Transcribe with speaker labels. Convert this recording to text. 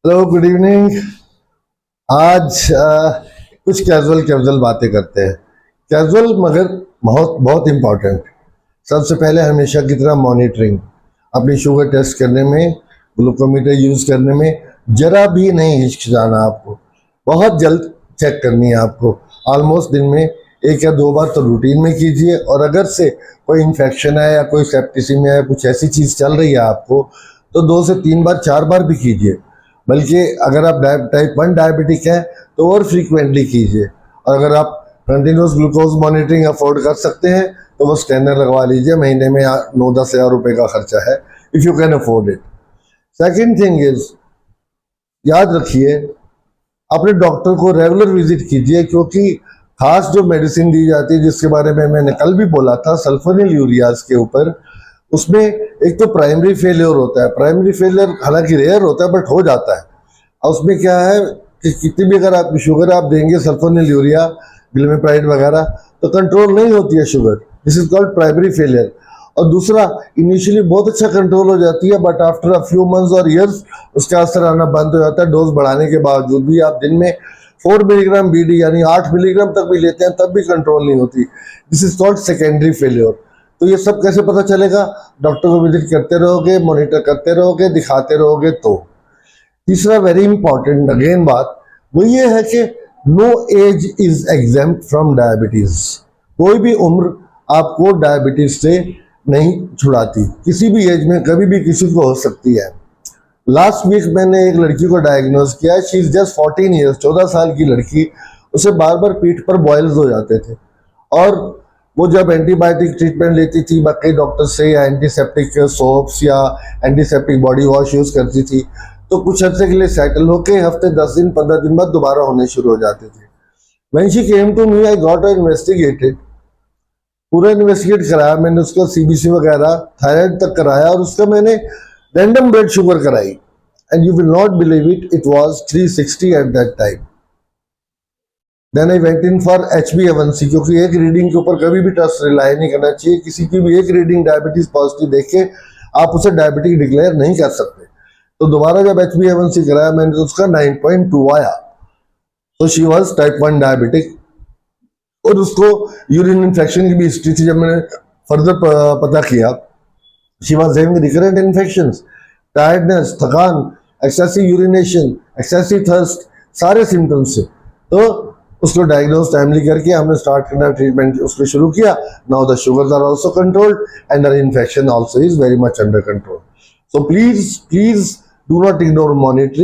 Speaker 1: Hello, good evening. आज कुछ casual बातें करते हैं। कैजुअल मगर बहुत बहुत इम्पोर्टेंट। सबसे पहले हमेशा की तरह मॉनिटरिंग, अपनी शुगर टेस्ट करने में, ग्लूकोमीटर यूज़ करने में जरा भी नहीं हिचकिचाना आपको। बहुत जल्द चेक करनी है आपको। ऑलमोस्ट दिन में 1 या 2 बार तो रूटीन में कीजिए, और अगर से कोई इन्फेक्शन है या कोई सेप्टिसीमिया या कुछ ऐसी चीज़ चल रही है आपको, तो 2 से 3 बार 4 बार भी कीजिए। बल्कि अगर आप टाइप 1 डायबिटिक हैं तो और फ्रीक्वेंटली कीजिए। और अगर आप कंटिन्यूस ग्लूकोज मॉनिटरिंग अफोर्ड कर सकते हैं तो वो स्कैनर लगवा लीजिए। महीने में 9-10 हज़ार रुपये का खर्चा है, if you can afford it. Second thing is, याद रखिए अपने डॉक्टर को रेगुलर विजिट कीजिए, क्योंकि खास जो मेडिसिन दी जाती है जिसके बारे में मैंने कल भी बोला था, सल्फोनिल यूरियाज के ऊपर, उसमें एक तो प्राइमरी फेलियर होता है। प्राइमरी फेलियर हालांकि रेयर होता है बट हो जाता है। और उसमें क्या है कि कितनी भी अगर आप शुगर आप देंगे सल्फोनिल यूरिया, ग्लिमेप्राइड वगैरह, तो कंट्रोल नहीं होती है sugar. This is called primary failure. और दूसरा, इनिशियली बहुत अच्छा कंट्रोल हो जाती है, but after a few months और ईयर्स उसका असर आना बंद हो जाता है। डोज बढ़ाने के बावजूद भी आप दिन में 4 मिलीग्राम बीडी यानी 8 मिलीग्राम तक भी लेते हैं, तब भी कंट्रोल नहीं होती। This is called secondary failure. तो ये सब कैसे पता चलेगा? डॉक्टर को विजिट करते रहोगे, मॉनिटर करते रहोगे, दिखाते रहोगे तो। तीसरा वेरी इंपॉर्टेंट अगेन बात, वो ये है कि no age is exempt from diabetes. कोई भी उम्र आपको डायबिटीज से नहीं छुड़ाती। किसी भी एज में कभी भी किसी को हो सकती है। लास्ट वीक मैंने एक लड़की को डायग्नोज किया। शी इज जस्ट 14 ईयर्स, 14 साल की लड़की। उसे बार बार पीठ पर बॉयल्स हो जाते थे, और वो जब एंटीबायोटिक ट्रीटमेंट लेती थी बाकी डॉक्टर से, या एंटीसेप्टिक सोप्स या एंटीसेप्टिक बॉडी वॉश यूज करती थी, तो कुछ अर्से के लिए सेटल होके हफ्ते 10 दिन 15 दिन बाद दोबारा होने शुरू हो जाते थे। When she came to me, I got investigated. पूरा इन्वेस्टिगेट कराया मैंने उसका, सीबीसी वगैरह, थायराइड तक कराया, और उसका मैंने रैंडम ब्लड शुगर कराई। And you will not believe it, it was 360 at that time. Then I went in for HbA1c, क्योंकि एक रीडिंग के ऊपर कभी भी ट्रस्ट रिलाई नहीं करना चाहिए। किसी की भी एक रीडिंग डायबिटीज पॉजिटिव देख के आप उसे डायबिटिक डिक्लेयर नहीं कर सकते। तो दोबारा जब HbA1c कराया मैंने, तो उसका 9.2 आया। तो शी वॉज टाइप 1 डायबिटिक। और उसको यूरिन इन्फेक्शन की भी हिस्ट्री थी। जब मैंने फर्दर पता किया, she was having recurrent infections, tiredness, थकान, एक्सेसिव यूरिनेशन, एक्सेसिव थर्स्ट, सारे सिम्टम्स से। तो उसको डायग्नोज टाइमली करके हमने स्टार्ट करना ट्रीटमेंट उसको शुरू किया। Now the sugars are also controlled and the infection also is very much under control. So please do not ignore monitoring.